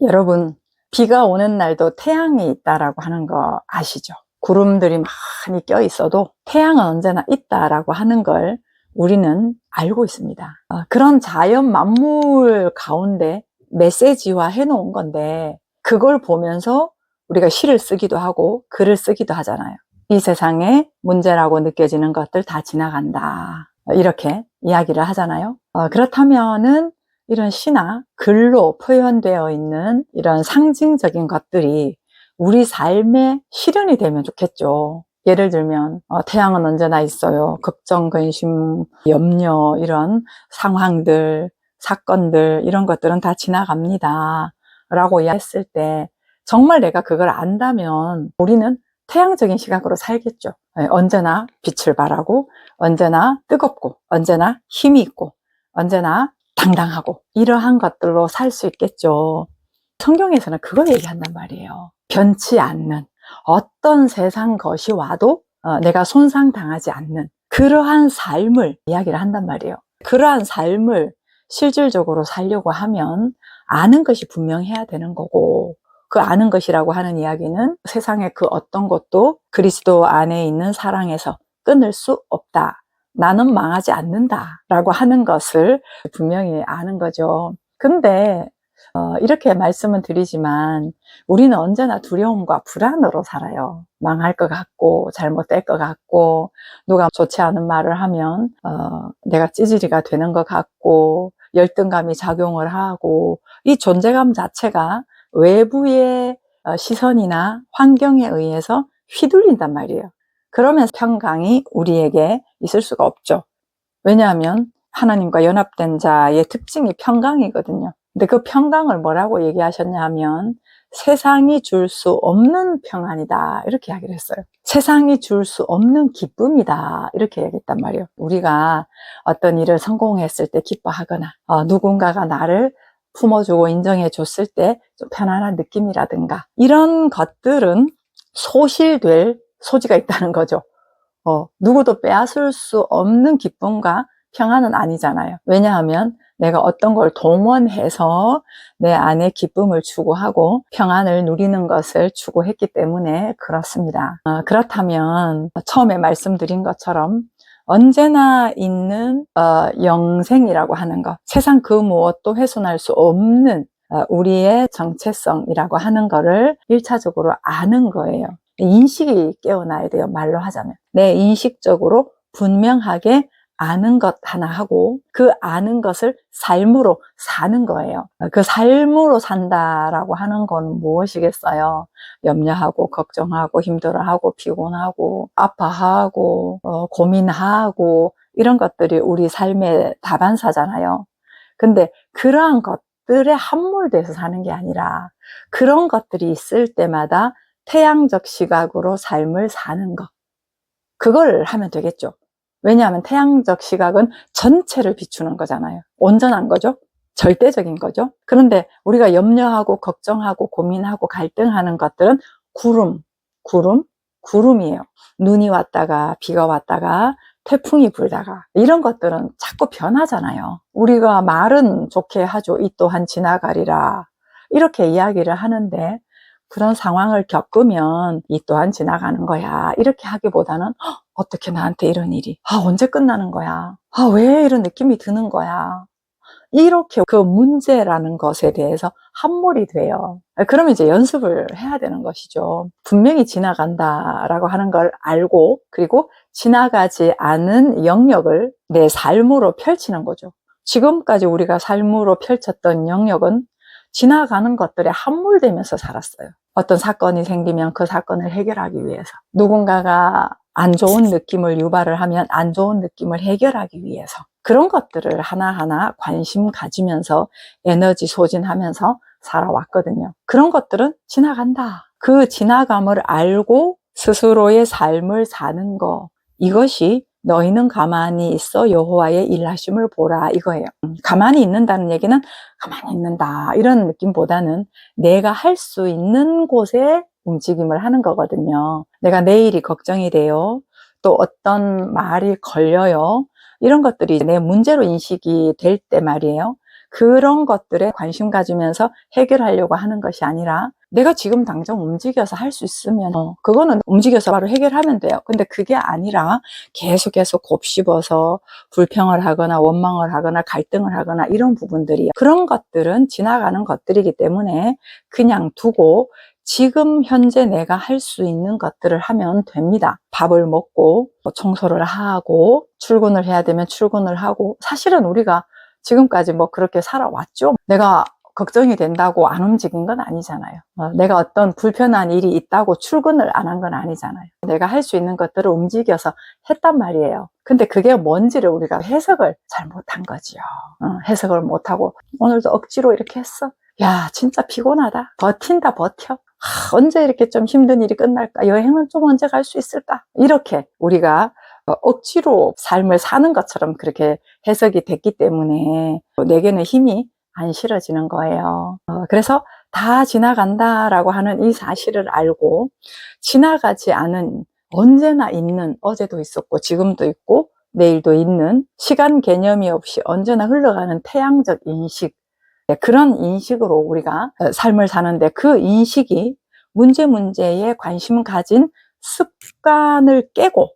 여러분, 비가 오는 날도 태양이 있다라고 하는 거 아시죠? 구름들이 많이 껴 있어도 태양은 언제나 있다라고 하는 걸 우리는 알고 있습니다. 그런 자연 만물 가운데 메시지화 해놓은 건데, 그걸 보면서 우리가 시를 쓰기도 하고 글을 쓰기도 하잖아요. 이 세상에 문제라고 느껴지는 것들 다 지나간다, 이렇게 이야기를 하잖아요. 그렇다면은 이런 시나 글로 표현되어 있는 이런 상징적인 것들이 우리 삶의 실현이 되면 좋겠죠. 예를 들면 태양은 언제나 있어요. 걱정, 근심, 염려, 이런 상황들, 사건들, 이런 것들은 다 지나갑니다 라고 이야기했을 때, 정말 내가 그걸 안다면 우리는 태양적인 시각으로 살겠죠. 언제나 빛을 발하고, 언제나 뜨겁고, 언제나 힘이 있고, 언제나 당당하고, 이러한 것들로 살 수 있겠죠. 성경에서는 그걸 얘기한단 말이에요. 변치 않는, 어떤 세상 것이 와도 내가 손상당하지 않는 그러한 삶을 이야기를 한단 말이에요. 그러한 삶을 실질적으로 살려고 하면 아는 것이 분명해야 되는 거고, 그 아는 것이라고 하는 이야기는 세상의 그 어떤 것도 그리스도 안에 있는 사랑에서 끊을 수 없다, 나는 망하지 않는다 라고 하는 것을 분명히 아는 거죠. 근데 이렇게 말씀은 드리지만 우리는 언제나 두려움과 불안으로 살아요. 망할 것 같고, 잘못될 것 같고, 누가 좋지 않은 말을 하면 내가 찌질이가 되는 것 같고, 열등감이 작용을 하고, 이 존재감 자체가 외부의 시선이나 환경에 의해서 휘둘린단 말이에요. 그러면서 평강이 우리에게 있을 수가 없죠. 왜냐하면 하나님과 연합된 자의 특징이 평강이거든요. 근데 그 평강을 뭐라고 얘기하셨냐 하면 세상이 줄 수 없는 평안이다, 이렇게 이야기를 했어요. 세상이 줄 수 없는 기쁨이다, 이렇게 얘기했단 말이에요. 우리가 어떤 일을 성공했을 때 기뻐하거나 누군가가 나를 품어주고 인정해 줬을 때 좀 편안한 느낌이라든가, 이런 것들은 소실될 소지가 있다는 거죠. 누구도 빼앗을 수 없는 기쁨과 평안은 아니잖아요. 왜냐하면 내가 어떤 걸 동원해서 내 안에 기쁨을 추구하고 평안을 누리는 것을 추구했기 때문에 그렇습니다. 그렇다면 처음에 말씀드린 것처럼 언제나 있는 영생이라고 하는 것, 세상 그 무엇도 훼손할 수 없는 우리의 정체성이라고 하는 거를 1차적으로 아는 거예요. 인식이 깨어나야 돼요. 말로 하자면 내 인식적으로 분명하게 아는 것 하나 하고, 그 아는 것을 삶으로 사는 거예요. 그 삶으로 산다라고 하는 건 무엇이겠어요? 염려하고 걱정하고 힘들어하고 피곤하고 아파하고 고민하고, 이런 것들이 우리 삶의 다반사잖아요. 근데 그러한 것들에 함몰돼서 사는 게 아니라, 그런 것들이 있을 때마다 태양적 시각으로 삶을 사는 것, 그걸 하면 되겠죠. 왜냐하면 태양적 시각은 전체를 비추는 거잖아요. 온전한 거죠. 절대적인 거죠. 그런데 우리가 염려하고 걱정하고 고민하고 갈등하는 것들은 구름이에요. 눈이 왔다가 비가 왔다가 태풍이 불다가, 이런 것들은 자꾸 변하잖아요. 우리가 말은 좋게 하죠. 이 또한 지나가리라, 이렇게 이야기를 하는데, 그런 상황을 겪으면 이 또한 지나가는 거야, 이렇게 하기보다는 어떻게 나한테 이런 일이 언제 끝나는 거야, 왜 이런 느낌이 드는 거야, 이렇게 그 문제라는 것에 대해서 함몰이 돼요. 그러면 이제 연습을 해야 되는 것이죠. 분명히 지나간다라고 하는 걸 알고, 그리고 지나가지 않은 영역을 내 삶으로 펼치는 거죠. 지금까지 우리가 삶으로 펼쳤던 영역은 지나가는 것들에 함몰되면서 살았어요. 어떤 사건이 생기면 그 사건을 해결하기 위해서, 누군가가 안 좋은 느낌을 유발을 하면 안 좋은 느낌을 해결하기 위해서, 그런 것들을 하나하나 관심 가지면서 에너지 소진하면서 살아왔거든요. 그런 것들은 지나간다. 그 지나감을 알고 스스로의 삶을 사는 거, 이것이 너희는 가만히 있어 여호와의 일하심을 보라, 이거예요. 가만히 있는다는 얘기는 가만히 있는다, 이런 느낌보다는 내가 할 수 있는 곳에 움직임을 하는 거거든요. 내가 내일이 걱정이 돼요. 또 어떤 말이 걸려요. 이런 것들이 내 문제로 인식이 될 때 말이에요. 그런 것들에 관심 가지면서 해결하려고 하는 것이 아니라 내가 지금 당장 움직여서 할 수 있으면 그거는 움직여서 바로 해결하면 돼요. 근데 그게 아니라 계속 곱씹어서 불평을 하거나 원망을 하거나 갈등을 하거나 이런 부분들이, 그런 것들은 지나가는 것들이기 때문에 그냥 두고 지금 현재 내가 할 수 있는 것들을 하면 됩니다. 밥을 먹고 청소를 하고 출근을 해야 되면 출근을 하고, 사실은 우리가 지금까지 뭐 그렇게 살아왔죠. 내가 걱정이 된다고 안 움직인 건 아니잖아요. 내가 어떤 불편한 일이 있다고 출근을 안 한 건 아니잖아요. 내가 할 수 있는 것들을 움직여서 했단 말이에요. 근데 그게 뭔지를 우리가 해석을 잘 못한 거지요. 해석을 못하고 오늘도 억지로 이렇게 했어. 야, 진짜 피곤하다. 버틴다, 버텨. 언제 이렇게 좀 힘든 일이 끝날까? 여행은 좀 언제 갈 수 있을까? 이렇게 우리가 억지로 삶을 사는 것처럼 그렇게 해석이 됐기 때문에 내게는 힘이 안 실어지는 거예요. 그래서 다 지나간다라고 하는 이 사실을 알고, 지나가지 않은, 언제나 있는, 어제도 있었고 지금도 있고 내일도 있는, 시간 개념이 없이 언제나 흘러가는 태양적 인식, 그런 인식으로 우리가 삶을 사는데, 그 인식이 문제에 관심 가진 습관을 깨고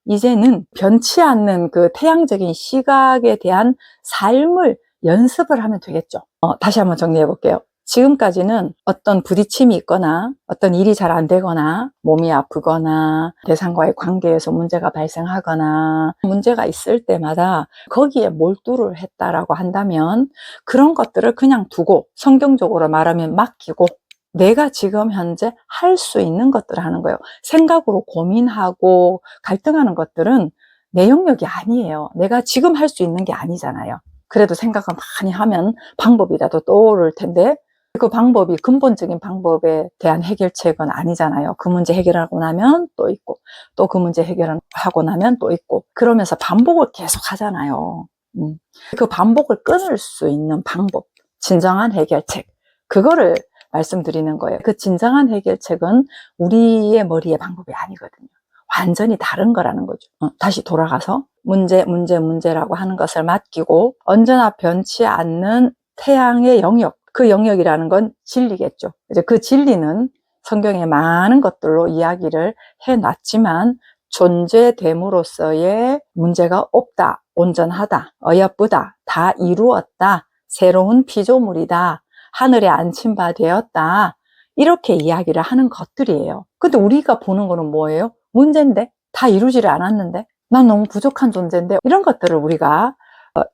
이제는 변치 않는 그 태양적인 시각에 대한 삶을 연습을 하면 되겠죠. 다시 한번 정리해 볼게요. 지금까지는 어떤 부딪힘이 있거나 어떤 일이 잘 안 되거나 몸이 아프거나 대상과의 관계에서 문제가 발생하거나 문제가 있을 때마다 거기에 몰두를 했다라고 한다면, 그런 것들을 그냥 두고, 성경적으로 말하면 맡기고, 내가 지금 현재 할 수 있는 것들을 하는 거예요. 생각으로 고민하고 갈등하는 것들은 내 영역이 아니에요. 내가 지금 할 수 있는 게 아니잖아요. 그래도 생각을 많이 하면 방법이라도 떠오를 텐데, 그 방법이 근본적인 방법에 대한 해결책은 아니잖아요. 그 문제 해결하고 나면 또 있고, 또 그 문제 해결하고 나면 또 있고, 그러면서 반복을 계속 하잖아요. 그 반복을 끊을 수 있는 방법, 진정한 해결책, 그거를 말씀드리는 거예요. 그 진정한 해결책은 우리의 머리의 방법이 아니거든요. 완전히 다른 거라는 거죠. 다시 돌아가서 문제라고 하는 것을 맡기고, 언제나 변치 않는 태양의 영역, 그 영역이라는 건 진리겠죠. 이제 그 진리는 성경에 많은 것들로 이야기를 해놨지만, 존재됨으로써의 문제가 없다, 온전하다, 어여쁘다, 다 이루었다, 새로운 피조물이다, 하늘에 안친 바 되었다, 이렇게 이야기를 하는 것들이에요. 근데 우리가 보는 거는 뭐예요? 문제인데? 다 이루지를 않았는데? 난 너무 부족한 존재인데? 이런 것들을 우리가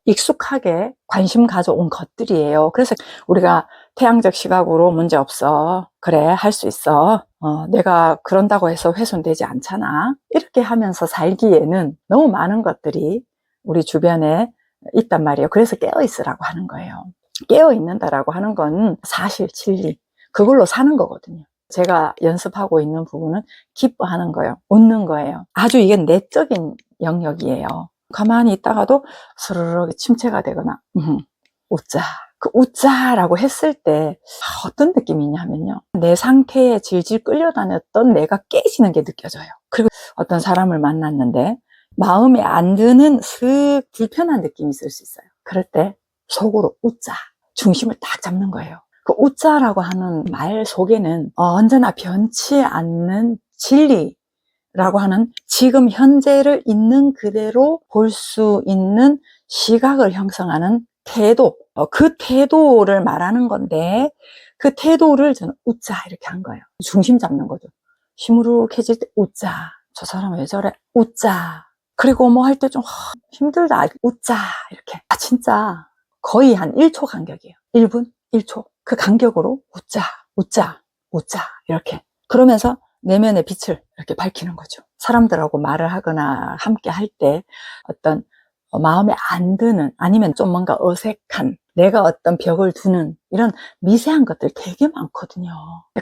익숙하게 관심 가져온 것들이에요. 그래서 우리가 태양적 시각으로 문제 없어, 그래, 할 수 있어, 내가 그런다고 해서 훼손되지 않잖아, 이렇게 하면서 살기에는 너무 많은 것들이 우리 주변에 있단 말이에요. 그래서 깨어있으라고 하는 거예요. 깨어있는다라고 하는 건 사실, 진리, 그걸로 사는 거거든요. 제가 연습하고 있는 부분은 기뻐하는 거예요. 웃는 거예요. 아주 이게 내적인 영역이에요. 가만히 있다가도 스르르 침체가 되거나 웃자, 그 웃자라고 했을 때 어떤 느낌이 있냐면요, 내 상태에 질질 끌려다녔던 내가 깨지는 게 느껴져요. 그리고 어떤 사람을 만났는데 마음에 안 드는 슥 불편한 느낌이 있을 수 있어요. 그럴 때 속으로 웃자, 중심을 딱 잡는 거예요. 그 웃자라고 하는 말 속에는 언제나 변치 않는 진리라고 하는, 지금 현재를 있는 그대로 볼 수 있는 시각을 형성하는 태도, 그 태도를 말하는 건데, 그 태도를 저는 웃자 이렇게 한 거예요. 중심 잡는 거죠. 시무룩해질 때 웃자, 저 사람 왜 저래, 웃자. 그리고 뭐 할 때 좀 힘들다, 웃자, 이렇게. 진짜 거의 한 1초 간격이에요. 1분, 1초. 그 간격으로 웃자, 이렇게. 그러면서 내면의 빛을 이렇게 밝히는 거죠. 사람들하고 말을 하거나 함께 할 때 어떤 마음에 안 드는, 아니면 좀 뭔가 어색한, 내가 어떤 벽을 두는 이런 미세한 것들 되게 많거든요.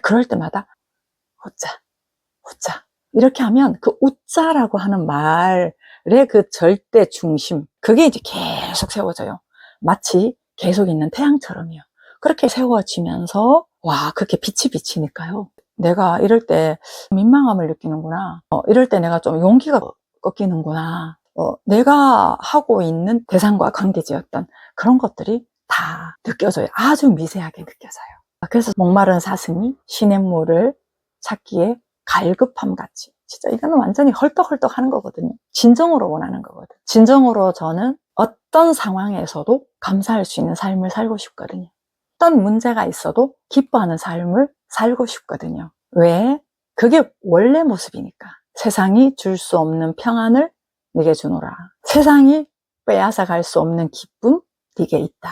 그럴 때마다 웃자 이렇게 하면, 그 웃자라고 하는 말의 그 절대 중심, 그게 이제 계속 세워져요. 마치 계속 있는 태양처럼요. 그렇게 세워지면서 그렇게 빛이 비치니까요, 내가 이럴 때 민망함을 느끼는구나, 이럴 때 내가 좀 용기가 꺾이는구나, 내가 하고 있는 대상과 관계지었던 그런 것들이 다 다 느껴져요. 아주 미세하게 느껴져요. 그래서 목마른 사슴이 시냇물을 찾기에 갈급함 같이, 진짜 이거는 완전히 헐떡헐떡 하는 거거든요. 진정으로 원하는 거거든요. 진정으로 저는 어떤 상황에서도 감사할 수 있는 삶을 살고 싶거든요. 어떤 문제가 있어도 기뻐하는 삶을 살고 싶거든요. 왜? 그게 원래 모습이니까. 세상이 줄 수 없는 평안을 네게 주노라. 세상이 빼앗아 갈 수 없는 기쁨 네게 있다.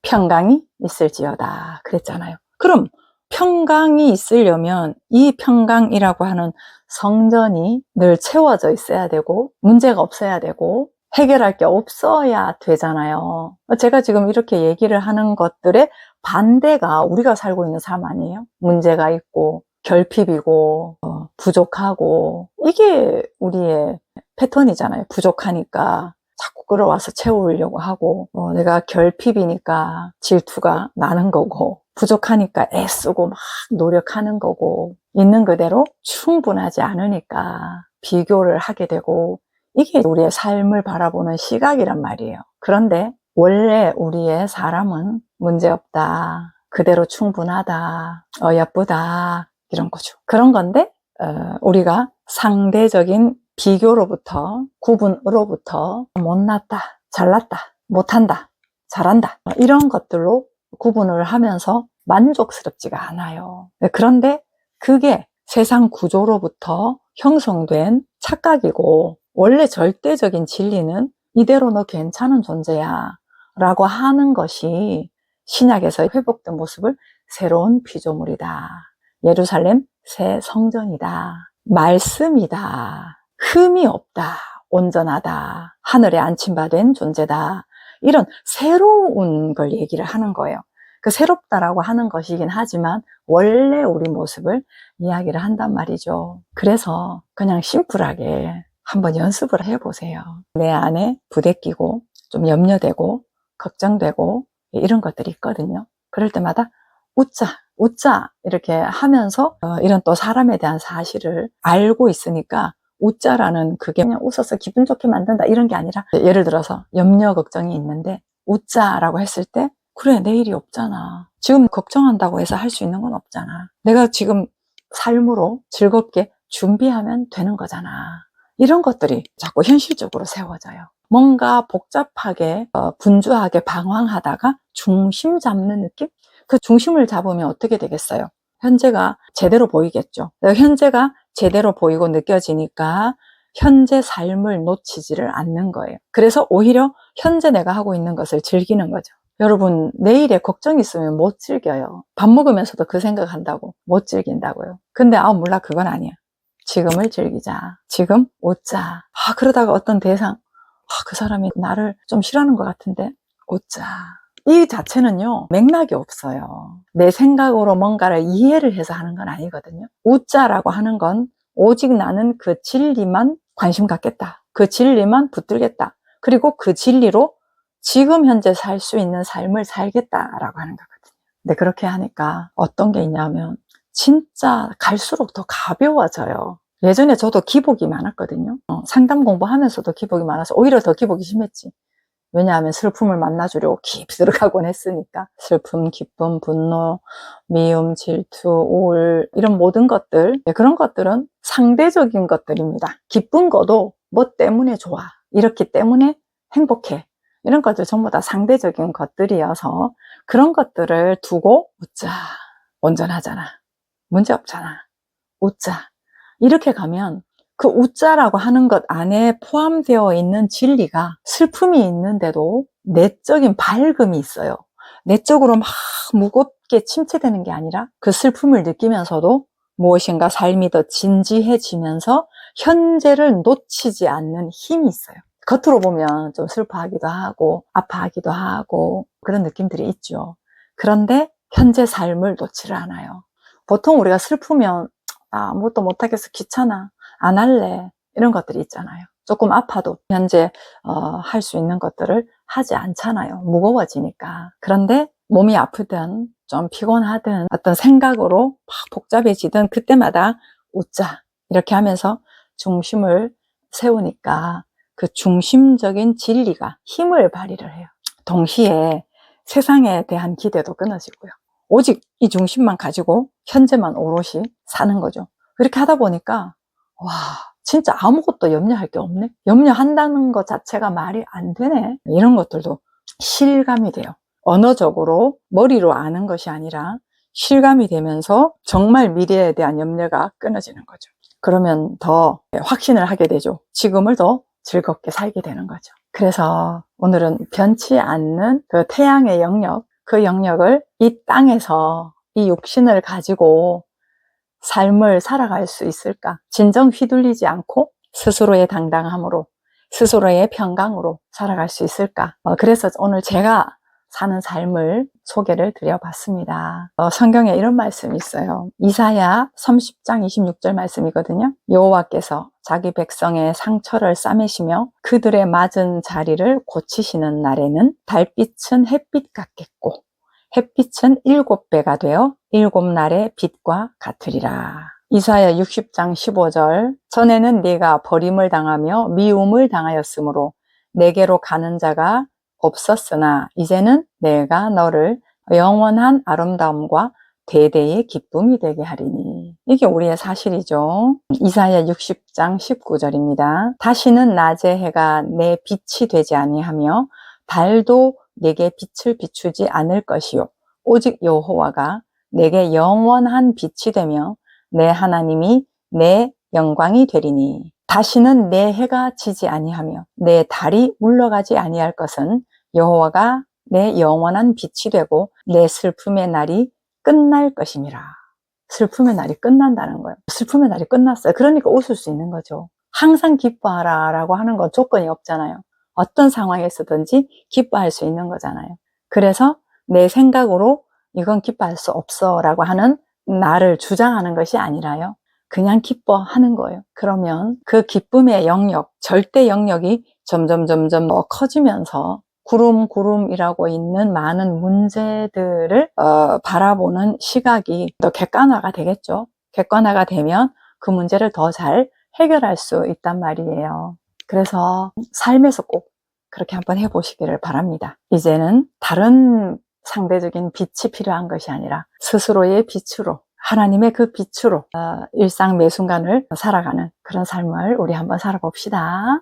평강이 있을지어다 그랬잖아요. 그럼 평강이 있으려면 이 평강이라고 하는 성전이 늘 채워져 있어야 되고 문제가 없어야 되고 해결할 게 없어야 되잖아요. 제가 지금 이렇게 얘기를 하는 것들의 반대가 우리가 살고 있는 삶 아니에요? 문제가 있고 결핍이고 부족하고, 이게 우리의 패턴이잖아요. 부족하니까 자꾸 끌어와서 채우려고 하고, 내가 결핍이니까 질투가 나는 거고, 부족하니까 애쓰고 막 노력하는 거고, 있는 그대로 충분하지 않으니까 비교를 하게 되고, 이게 우리의 삶을 바라보는 시각이란 말이에요. 그런데 원래 우리의 사람은 문제없다, 그대로 충분하다, 예쁘다, 이런 거죠. 그런 건데 우리가 상대적인 비교로부터, 구분으로부터 못났다, 잘났다, 못한다, 잘한다, 이런 것들로 구분을 하면서 만족스럽지가 않아요. 그런데 그게 세상 구조로부터 형성된 착각이고, 원래 절대적인 진리는 이대로 너 괜찮은 존재야 라고 하는 것이 신약에서 회복된 모습을 새로운 피조물이다, 예루살렘 새 성전이다, 말씀이다, 흠이 없다, 온전하다, 하늘에 안침받은 존재다, 이런 새로운 걸 얘기를 하는 거예요. 그 새롭다라고 하는 것이긴 하지만 원래 우리 모습을 이야기를 한단 말이죠. 그래서 그냥 심플하게 한번 연습을 해보세요. 내 안에 부대끼고 좀 염려되고 걱정되고 이런 것들이 있거든요. 그럴 때마다 웃자 이렇게 하면서 이런 또 사람에 대한 사실을 알고 있으니까, 웃자라는 그게 그냥 웃어서 기분 좋게 만든다 이런 게 아니라, 예를 들어서 염려 걱정이 있는데 웃자라고 했을 때, 그래, 내일이 없잖아, 지금 걱정한다고 해서 할 수 있는 건 없잖아, 내가 지금 삶으로 즐겁게 준비하면 되는 거잖아, 이런 것들이 자꾸 현실적으로 세워져요. 뭔가 복잡하게 분주하게 방황하다가 중심 잡는 느낌? 그 중심을 잡으면 어떻게 되겠어요? 현재가 제대로 보이겠죠. 현재가 제대로 보이고 느껴지니까 현재 삶을 놓치지를 않는 거예요. 그래서 오히려 현재 내가 하고 있는 것을 즐기는 거죠. 여러분, 내일에 걱정이 있으면 못 즐겨요. 밥 먹으면서도 그 생각한다고 못 즐긴다고요. 근데 몰라, 그건 아니야. 지금을 즐기자. 지금 웃자. 그러다가 어떤 대상, 그 사람이 나를 좀 싫어하는 것 같은데 웃자. 이 자체는요, 맥락이 없어요. 내 생각으로 뭔가를 이해를 해서 하는 건 아니거든요. 웃자라고 하는 건 오직 나는 그 진리만 관심 갖겠다, 그 진리만 붙들겠다, 그리고 그 진리로 지금 현재 살 수 있는 삶을 살겠다라고 하는 거거든요. 근데 그렇게 하니까 어떤 게 있냐면 진짜 갈수록 더 가벼워져요. 예전에 저도 기복이 많았거든요. 상담 공부하면서도 기복이 많아서 오히려 더 기복이 심했지. 왜냐하면 슬픔을 만나주려고 깊이 들어가곤 했으니까. 슬픔, 기쁨, 분노, 미움, 질투, 우울, 이런 모든 것들, 그런 것들은 상대적인 것들입니다. 기쁜 것도 뭐 때문에 좋아, 이렇기 때문에 행복해, 이런 것들 전부 다 상대적인 것들이어서 그런 것들을 두고 웃자, 온전하잖아, 문제없잖아, 웃자, 이렇게 가면 그 웃자라고 하는 것 안에 포함되어 있는 진리가, 슬픔이 있는데도 내적인 밝음이 있어요. 내적으로 막 무겁게 침체되는 게 아니라 그 슬픔을 느끼면서도 무엇인가 삶이 더 진지해지면서 현재를 놓치지 않는 힘이 있어요. 겉으로 보면 좀 슬퍼하기도 하고 아파하기도 하고 그런 느낌들이 있죠. 그런데 현재 삶을 놓지를 않아요. 보통 우리가 슬프면 아무것도 못하겠어, 귀찮아, 안 할래, 이런 것들이 있잖아요. 조금 아파도 현재 할 수 있는 것들을 하지 않잖아요. 무거워지니까. 그런데 몸이 아프든 좀 피곤하든 어떤 생각으로 막 복잡해지든 그때마다 웃자, 이렇게 하면서 중심을 세우니까 그 중심적인 진리가 힘을 발휘를 해요. 동시에 세상에 대한 기대도 끊어지고요. 오직 이 중심만 가지고 현재만 오롯이 사는 거죠. 그렇게 하다 보니까 와, 진짜 아무것도 염려할 게 없네. 염려한다는 것 자체가 말이 안 되네. 이런 것들도 실감이 돼요. 언어적으로 머리로 아는 것이 아니라 실감이 되면서 정말 미래에 대한 염려가 끊어지는 거죠. 그러면 더 확신을 하게 되죠. 지금을 더 즐겁게 살게 되는 거죠. 그래서 오늘은 변치 않는 그 태양의 영역, 그 영역을 이 땅에서 이 육신을 가지고 삶을 살아갈 수 있을까? 진정 휘둘리지 않고 스스로의 당당함으로, 스스로의 평강으로 살아갈 수 있을까? 그래서 오늘 제가 사는 삶을 소개를 드려봤습니다. 성경에 이런 말씀이 있어요. 이사야 30장 26절 말씀이거든요. 여호와께서 자기 백성의 상처를 싸매시며 그들의 맞은 자리를 고치시는 날에는 달빛은 햇빛 같겠고 햇빛은 7배가 되어 7날의 빛과 같으리라. 이사야 60장 15절 전에는 네가 버림을 당하며 미움을 당하였으므로 내게로 가는 자가 없었으나 이제는 내가 너를 영원한 아름다움과 대대의 기쁨이 되게 하리니. 이게 우리의 사실이죠. 이사야 60장 19절입니다. 다시는 낮의 해가 내 빛이 되지 아니하며 달도 내게 빛을 비추지 않을 것이요 오직 여호와가 내게 영원한 빛이 되며 내 하나님이 내 영광이 되리니. 다시는 내 해가 지지 아니하며 내 달이 물러가지 아니할 것은 여호와가 내 영원한 빛이 되고 내 슬픔의 날이 끝날 것임이라. 슬픔의 날이 끝난다는 거예요. 슬픔의 날이 끝났어요. 그러니까 웃을 수 있는 거죠. 항상 기뻐하라 라고 하는 건 조건이 없잖아요. 어떤 상황에서든지 기뻐할 수 있는 거잖아요. 그래서 내 생각으로 이건 기뻐할 수 없어 라고 하는 나를 주장하는 것이 아니라요. 그냥 기뻐하는 거예요. 그러면 그 기쁨의 영역, 절대 영역이 점점 커지면서 구름이라고 있는 많은 문제들을 바라보는 시각이 더 객관화가 되겠죠. 객관화가 되면 그 문제를 더 잘 해결할 수 있단 말이에요. 그래서 삶에서 꼭 그렇게 한번 해보시기를 바랍니다. 이제는 다른 상대적인 빛이 필요한 것이 아니라 스스로의 빛으로, 하나님의 그 빛으로 일상 매 순간을 살아가는 그런 삶을 우리 한번 살아봅시다.